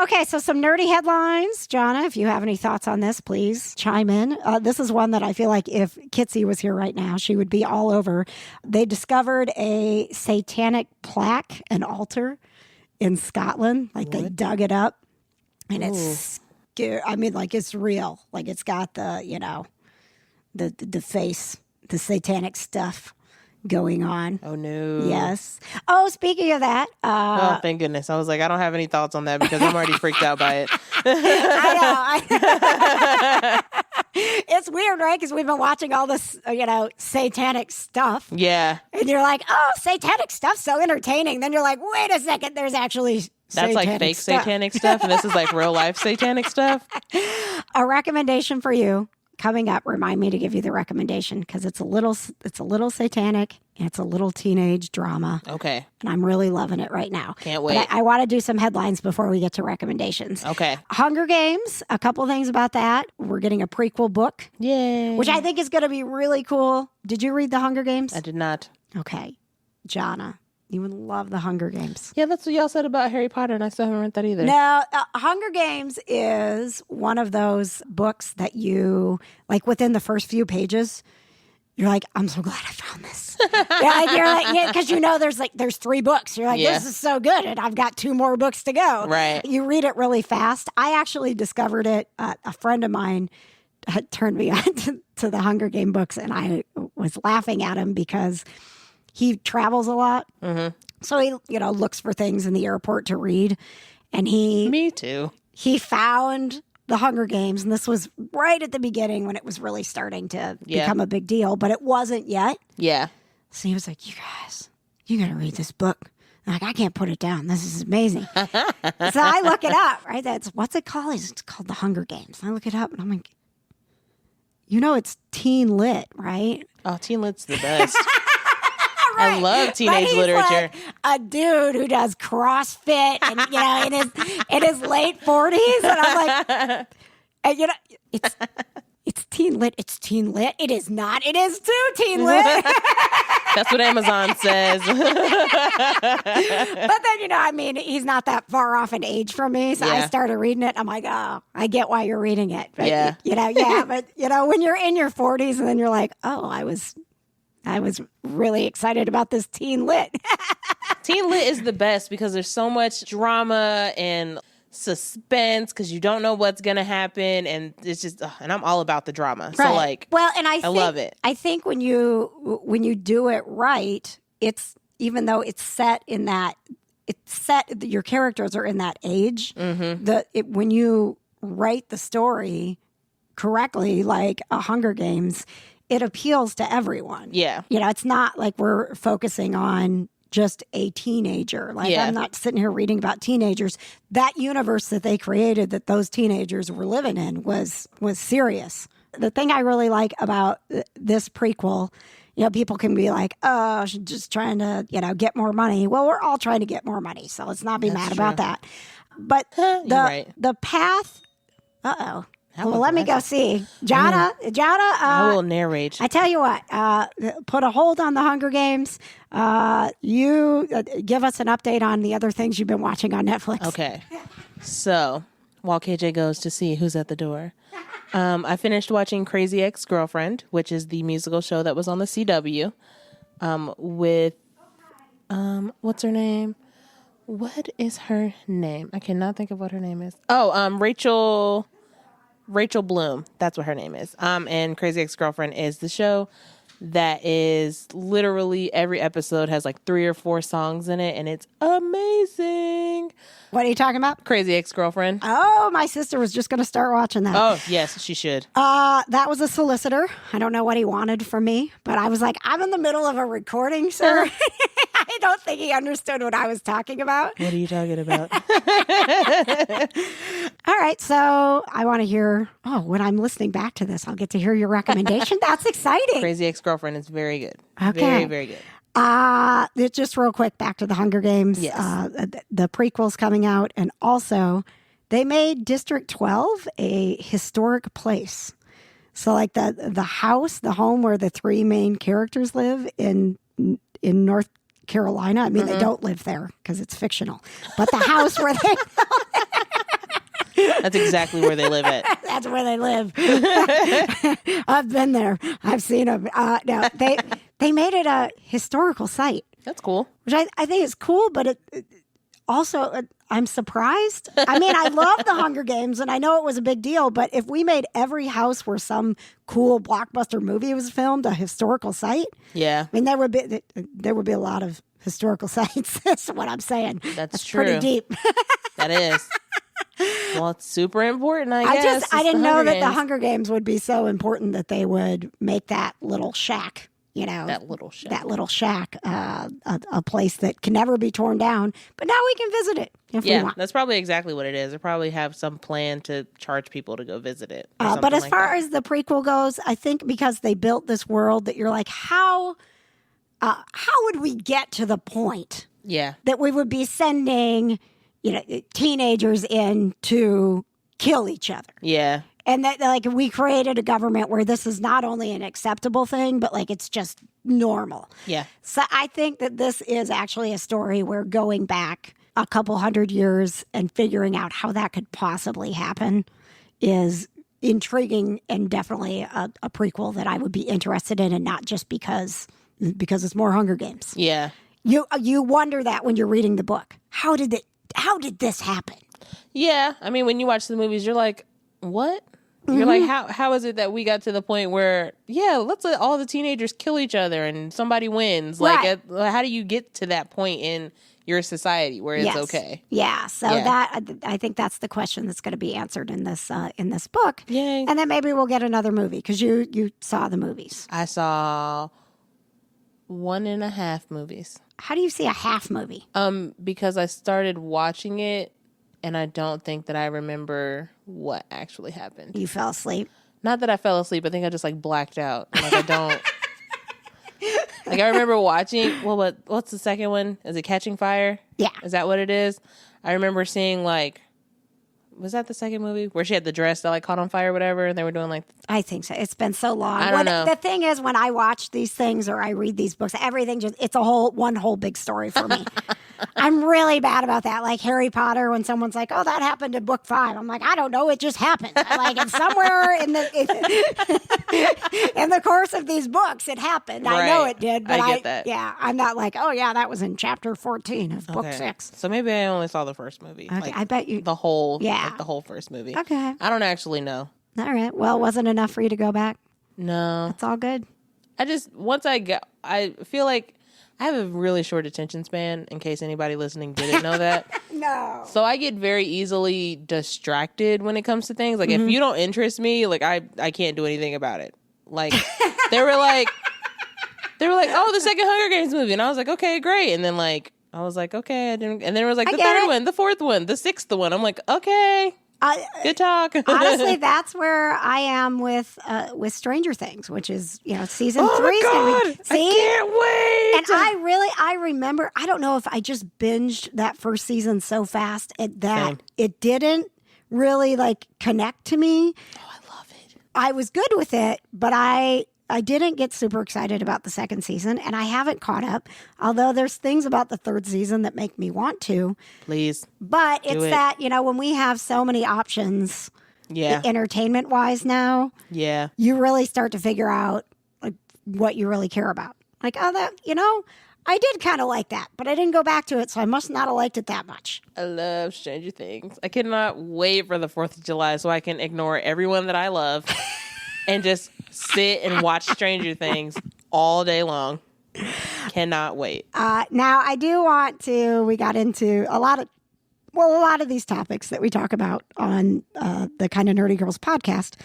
Okay, so some nerdy headlines. Jonna, if you have any thoughts on this, please chime in. This is one that I feel like if Kitsy was here right now, she would be all over. They discovered a satanic plaque, an altar in Scotland. Like they dug it up, and it's scary. I mean, like it's real. Like it's got the, the face, the satanic stuff going on. Oh no. Yes. Oh, speaking of that. Oh, thank goodness. I was like, I don't have any thoughts on that because I'm already freaked out by it. I know. It's weird, right? Because we've been watching all this, satanic stuff. Yeah. And you're like, oh, satanic stuff, so entertaining. Then you're like, wait a second, there's actually That's like fake satanic stuff, and this is like real life satanic stuff. A recommendation for you. Coming up, remind me to give you the recommendation because it's a little satanic and it's a little teenage drama. Okay. And I'm really loving it right now. Can't wait. But I want to do some headlines before we get to recommendations. Okay. Hunger Games, a couple things about that. We're getting a prequel book. Yay. Which I think is going to be really cool. Did you read The Hunger Games? I did not. Okay. Jonna, you would love The Hunger Games. Yeah, that's what y'all said about Harry Potter, and I still haven't read that either. No, Hunger Games is one of those books that you, like within the first few pages, you're like, I'm so glad I found this. You're like, because there's 3 books. You're like, this is so good, and I've got 2 more books to go. Right. You read it really fast. I actually discovered it. A friend of mine turned me on to the Hunger Game books, and I was laughing at him because he travels a lot. Mm-hmm. So he, looks for things in the airport to read. And Me too. He found The Hunger Games. And this was right at the beginning when it was really starting to become a big deal. But it wasn't yet. Yeah. So he was like, you guys, you got to read this book. I'm like, I can't put it down. This is amazing. So I look it up, right? What's it called? It's called The Hunger Games. And I look it up and I'm like, it's teen lit, right? Oh, teen lit's the best. Right. I love teenage literature. Like a dude who does CrossFit and in his late 40s, and I'm like, it's teen lit. It's teen lit. It is not. It is too teen lit. That's what Amazon says. But then he's not that far off in age from me, so I started reading it. I'm like, oh, I get why you're reading it. But, but when you're in your 40s, and then you're like, oh, I was really excited about this teen lit. Teen lit is the best because there's so much drama and suspense because you don't know what's going to happen. And it's just, and I'm all about the drama. Right. So I love it. I think when you do it right, it's, even though it's set in that, your characters are in that age, when you write the story correctly, like a Hunger Games, it appeals to everyone. Yeah. It's not like we're focusing on just a teenager. Like I'm not sitting here reading about teenagers. That universe that they created that those teenagers were living in was serious. The thing I really like about this prequel, people can be like, oh, she's just trying to, get more money. Well, we're all trying to get more money, so let's not be mad about that. But the path, well, let me go see. Jonna, I will narrate. I tell you what, put a hold on the Hunger Games. You give us an update on the other things you've been watching on Netflix. Okay. So, while KJ goes to see who's at the door, I finished watching Crazy Ex-Girlfriend, which is the musical show that was on the CW with, what's her name? What is her name? I cannot think of what her name is. Oh, Rachel Bloom. That's what her name is. And Crazy Ex-Girlfriend is the show that is literally every episode has like 3 or 4 songs in it, and it's amazing. What are you talking about? Crazy Ex-Girlfriend. Oh, my sister was just going to start watching that. Oh, yes, she should. That was a solicitor. I don't know what he wanted from me, but I was like, I'm in the middle of a recording, sir. I don't think he understood what I was talking about. What are you talking about? All right, so I want to hear, when I'm listening back to this, I'll get to hear your recommendation. That's exciting. Crazy Ex-Girlfriend is very good. Okay. Very, very good. Just real quick, back to the Hunger Games. Yes. The prequel's coming out, and also they made District 12 a historic place. So like the house, the home where the 3 main characters live in North Carolina. I mean, they don't live there because it's fictional. But the house where they That's exactly where they live at. That's where they live. I've been there. I've seen them. No, they made it a historical site. That's cool. Which I think is cool, but it also, I'm surprised. I mean, I love the Hunger Games, and I know it was a big deal, but if we made every house where some cool blockbuster movie was filmed a historical site, yeah, I mean, there would be a lot of historical sites. That's what I'm saying. That's true. Pretty deep. That is. Well, it's super important, I guess. I didn't know that the Hunger Games would be so important that they would make that little shack. That little shack, a place that can never be torn down. But now we can visit it if we want. That's probably exactly what it is. They probably have some plan to charge people to go visit it. But as far as the prequel goes, I think because they built this world that you're like, how would we get to the point that we would be sending, teenagers in to kill each other? Yeah. And that, like, we created a government where this is not only an acceptable thing, but, like, it's just normal. Yeah. So I think that this is actually a story where going back a couple hundred years and figuring out how that could possibly happen is intriguing and definitely a prequel that I would be interested in, and not just because it's more Hunger Games. Yeah. You wonder that when you're reading the book. How did this happen? Yeah. I mean, when you watch the movies, you're like, what? You're like, how is it that we got to the point where, let's let all the teenagers kill each other and somebody wins? Right. Like, how do you get to that point in your society where it's okay? Yeah. So that, I think that's the question that's going to be answered in this book. Yay. And then maybe we'll get another movie because you saw the movies. I saw 1.5 movies. How do you see a half movie? Because I started watching it and I don't think that I remember what actually happened. You fell asleep? Not that I fell asleep. I think I just blacked out. Like I don't. I remember watching. Well, what's the second one? Is it Catching Fire? Yeah. Is that what it is? I remember seeing was that the second movie where she had the dress that caught on fire or whatever, and they were doing I think so. It's been so long. I don't know. The thing is, when I watch these things or I read these books, everything it's one whole big story for me. I'm really bad about that. Like Harry Potter, when someone's like, "Oh, that happened in book 5," I'm like, "I don't know. It just happened." It's somewhere in the course of these books, it happened. Right. I know it did, but I get that. Yeah, I'm not like, "Oh, yeah, that was in chapter 14 of book 6." So maybe I only saw the first movie. Okay, I bet you the whole the whole first movie. Okay, I don't actually know. All right. Well, wasn't enough for you to go back? No, it's all good. I feel like I have a really short attention span, in case anybody listening didn't know that. No. So I get very easily distracted when it comes to things. Like, if you don't interest me, I can't do anything about it. Like, they were like, oh, the second Hunger Games movie. And I was like, okay, great. And then, I was like, okay, I didn't. And then it was the third one, the fourth one, the sixth one. I'm like, okay. Good talk. Honestly, that's where I am with Stranger Things, which is season 3. Oh my God, see? I can't wait. And I remember. I don't know if I just binged that first season so fast that it didn't really connect to me. Oh, I love it. I was good with it, but I didn't get super excited about the second season, and I haven't caught up. Although there's things about the third season that make me want to. Please. But it's that, when we have so many options, entertainment-wise now, you really start to figure out what you really care about. I did kind of like that, but I didn't go back to it, so I must not have liked it that much. I love Stranger Things. I cannot wait for the 4th of July so I can ignore everyone that I love and just sit and watch Stranger Things all day long. Cannot wait. Now, I do want to, we got into a lot of these topics that we talk about on the Kind of Nerdy Girls podcast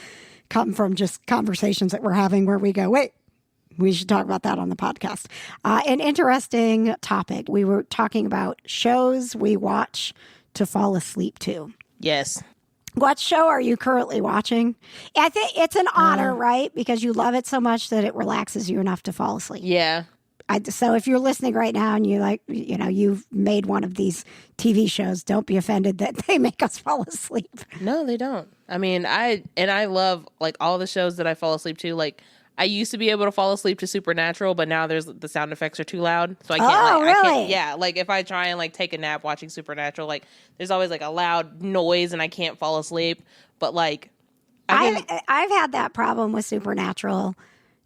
come from just conversations that we're having where we go, wait, we should talk about that on the podcast. An interesting topic. We were talking about shows we watch to fall asleep to. Yes. What show are you currently watching? I think it's an honor, right? Because you love it so much that it relaxes you enough to fall asleep. Yeah. So if you're listening right now and you've made one of these TV shows, don't be offended that they make us fall asleep. No, they don't. I mean, I love all the shows that I fall asleep to. I used to be able to fall asleep to Supernatural, but now the sound effects are too loud, so I can't. Really? I can't. Yeah, like if I try and like take a nap watching Supernatural, like there's always like a loud noise, and I can't fall asleep. But like, I've had that problem with Supernatural,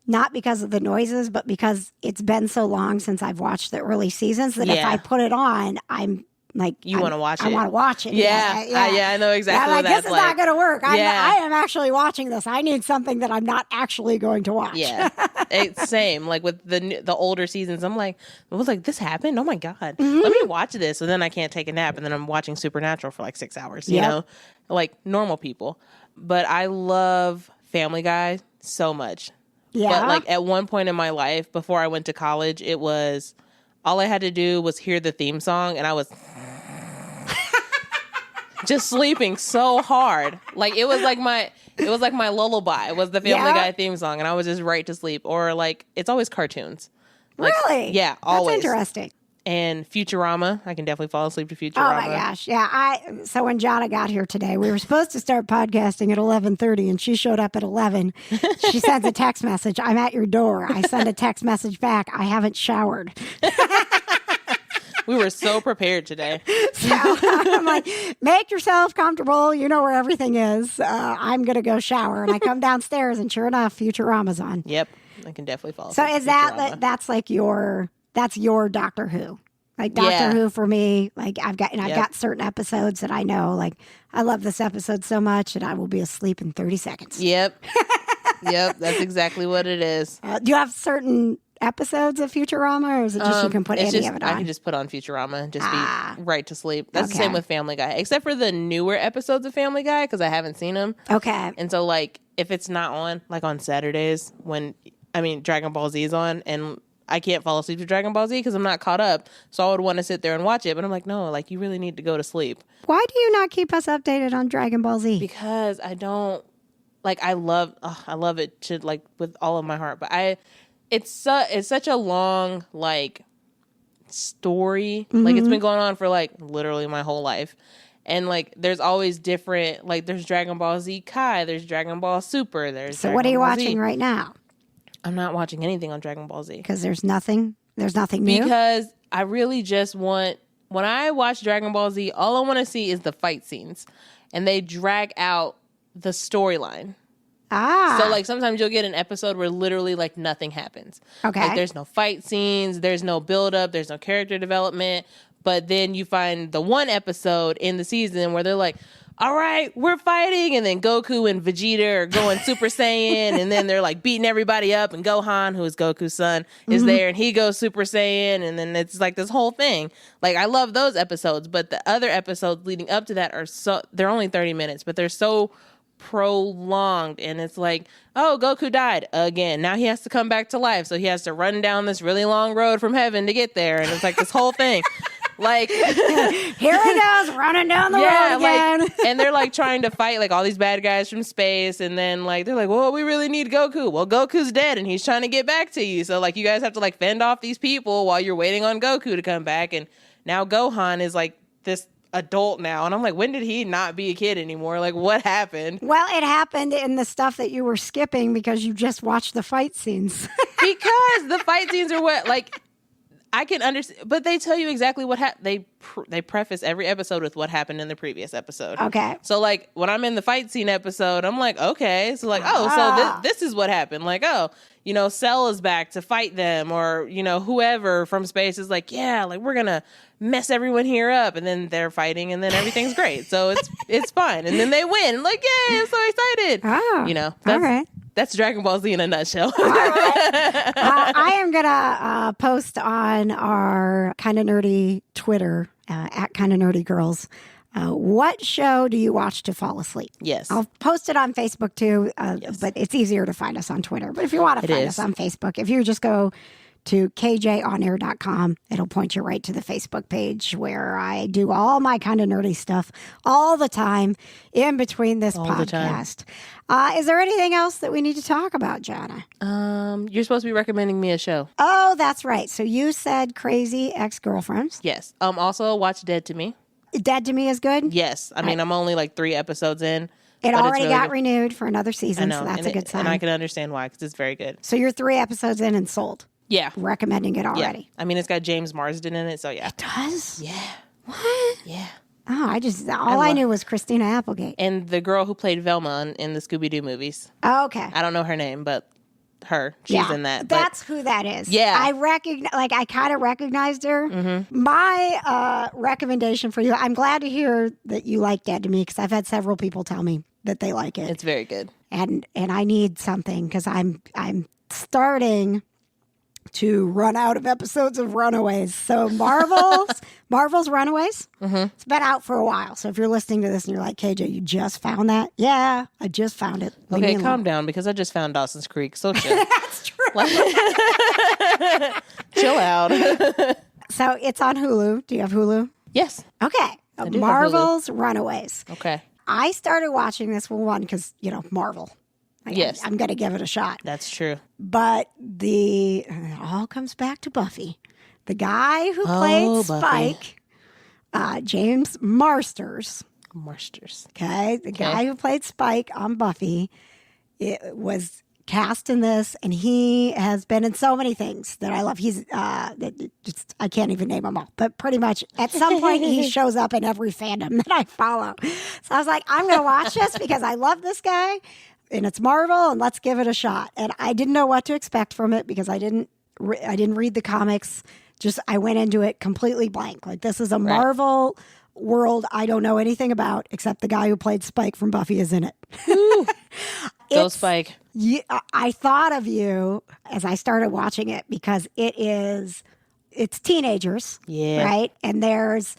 not because of the noises, but because it's been so long since I've watched the early seasons that if I put it on, I'm like, you want to watch it. I want to watch it. Yeah, I know exactly what that's this is not going to work. I am actually watching this. I need something that I'm not actually going to watch. Yeah, it's same. Like with the older seasons, I'm like, I was like, this happened? Oh my God. Let me watch this. And then I can't take a nap. And then I'm watching Supernatural for like 6 hours, you know, like normal people. But I love Family Guy so much. Yeah. But like at one point in my life, before I went to college, it was all I had to do was hear the theme song, and I was just sleeping so hard. Like it was like my lullaby. It was the Family Guy theme song, and I was just right to sleep. Or like it's always cartoons. Like, really? Yeah, always. That's interesting. And Futurama, I can definitely fall asleep to Futurama. Oh my gosh, yeah. So when Jana got here today, we were supposed to start podcasting at 11:30, and she showed up at 11. She sends a text message, "I'm at your door." I send a text message back, "I haven't showered." We were so prepared today. So I'm like, make yourself comfortable. You know where everything is. I'm going to go shower. And I come downstairs, and sure enough, Futurama's on. Yep, I can definitely fall So asleep. is that's like that's your Doctor Who? Like Doctor Who for me, like I've got certain episodes that I know, like I love this episode so much that I will be asleep in 30 seconds. Yep. Yep, that's exactly what it is. Do you have certain episodes of Futurama, or is it just you can put any of it on? I can just put on Futurama and just be right to sleep. That's the same with Family Guy, except for the newer episodes of Family Guy, because I haven't seen them. Okay. And so, like, if it's not on, like on Saturdays Dragon Ball Z is on, and I can't fall asleep to Dragon Ball Z because I'm not caught up, so I would want to sit there and watch it, but I'm like, no, like, you really need to go to sleep. Why do you not keep us updated on Dragon Ball Z? Because I don't, like, I love it to, like, with all of my heart, but it's such a long, like, story. Like, it's been going on for, like, literally my whole life. And, like, there's always different, like, there's Dragon Ball Z Kai, there's Dragon Ball Super, there's So what are you watching right now? I'm not watching anything on Dragon Ball Z. Because there's nothing new? Because I really just when I watch Dragon Ball Z, all I want to see is the fight scenes. And they drag out the storyline. So, like, sometimes you'll get an episode where literally, like, nothing happens. Okay. Like, there's no fight scenes, there's no build-up, there's no character development. But then you find the one episode in the season where they're like, all right, we're fighting. And then Goku and Vegeta are going Super Saiyan. And then they're, like, beating everybody up. And Gohan, who is Goku's son, is there. And he goes Super Saiyan. And then it's, like, this whole thing. Like, I love those episodes. But the other episodes leading up to that they're only 30 minutes. But they're so prolonged, and it's like, oh, Goku died again, now he has to come back to life, so he has to run down this really long road from heaven to get there, and it's like this whole thing. Like, here he goes running down the road again. Like, and they're like trying to fight like all these bad guys from space, and then like they're like, well, we really need Goku. Well, Goku's dead and he's trying to get back to you, so like you guys have to like fend off these people while you're waiting on Goku to come back. And now Gohan is like this adult now, and I'm like, when did he not be a kid anymore? Like, what happened? Well, it happened in the stuff that you were skipping because you just watched the fight scenes. Because the fight scenes are what, like, I can understand, but they tell you exactly what happened. They preface every episode with what happened in the previous episode. Okay. So, like, when I'm in the fight scene episode, I'm like, okay. So, like, so this is what happened. Like, oh, you know, Cell is back to fight them, or, you know, whoever from space is like, yeah, like, we're going to mess everyone here up. And then they're fighting, and then everything's great. So, it's fine. And then they win. Like, yay, I'm so excited. Oh, you know, all right. That's Dragon Ball Z in a nutshell. All right. I am going to post on our Kind of Nerdy Twitter, at Kind of Nerdy Girls, what show do you watch to fall asleep? Yes. I'll post it on Facebook too, yes. But it's easier to find us on Twitter. But if you want to find us on Facebook, if you just go to kjonair.com, it'll point you right to the Facebook page where I do all my Kind of Nerdy stuff all the time in between this podcast. Is there anything else that we need to talk about, Jana? You're supposed to be recommending me a show. Oh, that's right. So you said Crazy Ex-Girlfriends. Yes. Also watch Dead to Me. Dead to Me is good? Yes. I mean, I'm only like 3 episodes in, It but already it's really got good. renewed for another I season, know, so that's and a good sign. And I can understand why, because it's very good. So you're 3 episodes in and sold. Yeah. Recommending it Yeah. already. I mean, it's got James Marsden in it, so yeah. It does? Yeah. What? Yeah. Oh, all I knew was Christina Applegate. And the girl who played Velma in the Scooby-Doo movies. Oh, okay. I don't know her name, but she's in that. That's who that is. Yeah. I kind of recognized her. Mm-hmm. My recommendation for you, I'm glad to hear that you like Dead to Me, because I've had several people tell me that they like it. It's very good. And I need something, because I'm starting to run out of episodes of Runaways. So Marvel's Runaways, it's been out for a while. So if you're listening to this and you're like, KJ, you just found that? Yeah, I just found it. Leave Okay, me calm alone. down, because I just found Dawson's Creek. So chill. That's true. Chill out. So it's on Hulu. Do you have Hulu? Yes. Okay. do have Marvel's Runaways. Okay. I started watching this one because, Marvel. Yes. I'm going to give it a shot. That's true. But it all comes back to Buffy. The guy who played Spike, James Marsters. Okay. The guy who played Spike on Buffy, it was cast in this, and he has been in so many things that I love. He's I can't even name them all, but pretty much at some point he shows up in every fandom that I follow. So I was like, I'm going to watch this because I love this guy, and it's Marvel, and let's give it a shot. And I didn't know what to expect from it because I didn't read the comics. Just I went into it completely blank. Like, this is a Marvel world I don't know anything about, except the guy who played Spike from Buffy is in it. Go Spike. I thought of you as I started watching it because it's teenagers, right? And there's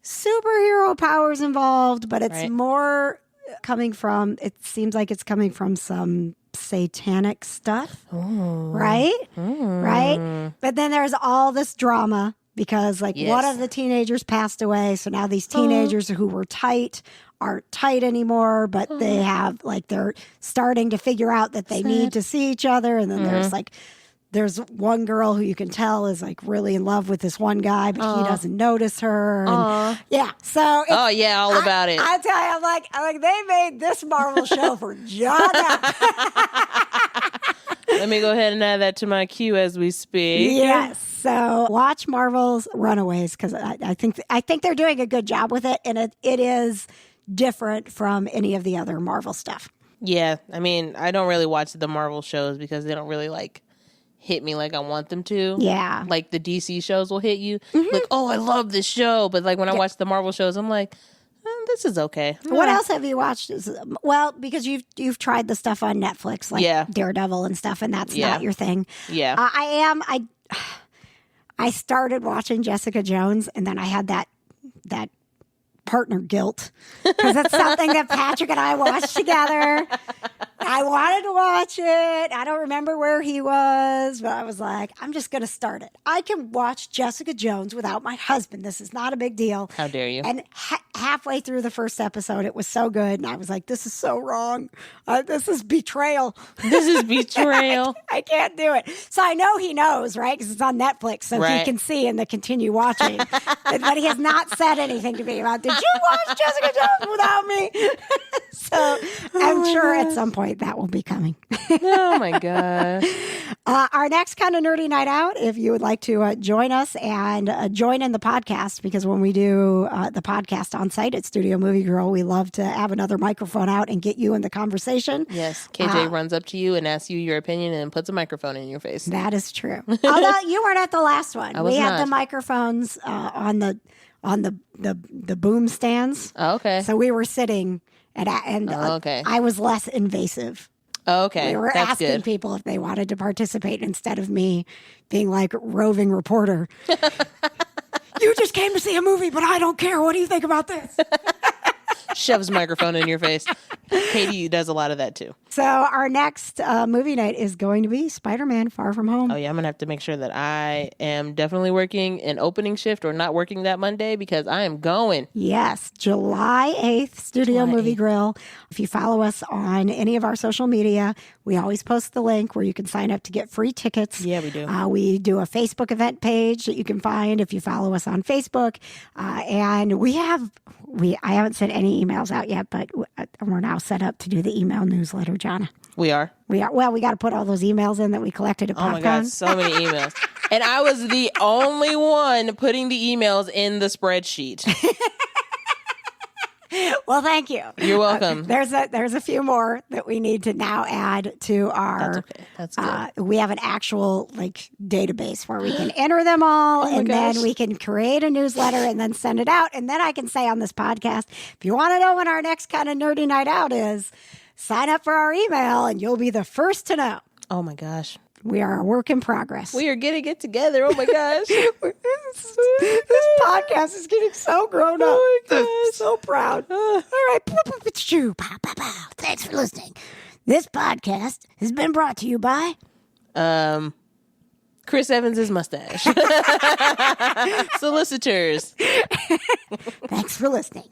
superhero powers involved, but it's more coming from, it seems like it's coming from some satanic stuff, right? Right? But then there's all this drama because one of the teenagers passed away. So now these teenagers who were tight aren't tight anymore, but they have they're starting to figure out that they need to see each other. And then there's one girl who you can tell is really in love with this one guy, but he doesn't notice her. And, so all about it. I tell you, I'm like they made this Marvel show for John. Let me go ahead and add that to my queue as we speak. Yes. So watch Marvel's Runaways because I think they're doing a good job with it, and it is different from any of the other Marvel stuff. Yeah, I mean, I don't really watch the Marvel shows because they don't really hit me like I want them to. Yeah. Like the DC shows will hit you. Like, oh, I love this show. But when I watch the Marvel shows, I'm like, this is okay. What else have you watched? Well, because you've tried the stuff on Netflix, Daredevil and stuff, and that's not your thing. Yeah. I started watching Jessica Jones, and then I had that partner guilt because it's something that Patrick and I watched together. I wanted to watch it. I don't remember where he was, but I was like, I'm just going to start it. I can watch Jessica Jones without my husband. This is not a big deal. How dare you? And halfway through the first episode, it was so good. And I was like, this is so wrong. This is betrayal. This is betrayal. I can't do it. So I know he knows, right? Because it's on Netflix. So he can see and continue watching. But he has not said anything to me about, did you watch Jessica Jones without me? So I'm sure at some point that will be coming. Oh my God. Our next kind of nerdy night out, if you would like to join us and join in the podcast, because when we do the podcast on site at Studio Movie Girl, we love to have another microphone out and get you in the conversation. Yes. KJ runs up to you and asks you your opinion and puts a microphone in your face. That is true. Although you weren't at the last one. We had the microphones on the boom stands. Oh, okay. So we were sitting and I was less invasive. Oh, okay. We were asking people if they wanted to participate instead of me being like roving reporter. You just came to see a movie, but I don't care. What do you think about this? Shoves microphone in your face. Katie does a lot of that too. So our next movie night is going to be Spider-Man Far From Home. Oh, yeah. I'm going to have to make sure that I am definitely working an opening shift or not working that Monday because I am going. Yes, July 8th, Studio July Movie 8th. Grill. If you follow us on any of our social media, we always post the link where you can sign up to get free tickets. Yeah, we do. We do a Facebook event page that you can find if you follow us on Facebook. And I haven't sent any emails out yet, but we're now set up to do the email newsletter, Jonna. We are. Well, we got to put all those emails in that we collected at PopCon. Oh my God, so many emails. And I was the only one putting the emails in the spreadsheet. Well, thank you. You're welcome. There's a few more that we need to now add to our. That's okay. That's good. We have an actual database where we can enter them all, and then we can create a newsletter and then send it out. And then I can say on this podcast, if you want to know when our next kind of nerdy night out is, sign up for our email, and you'll be the first to know. Oh my gosh. We are a work in progress. We are getting it together. Oh my gosh. This podcast is getting so grown up. Oh my gosh. I'm so proud. All right. Thanks for listening. This podcast has been brought to you by Chris Evans' mustache. Solicitors. Thanks for listening.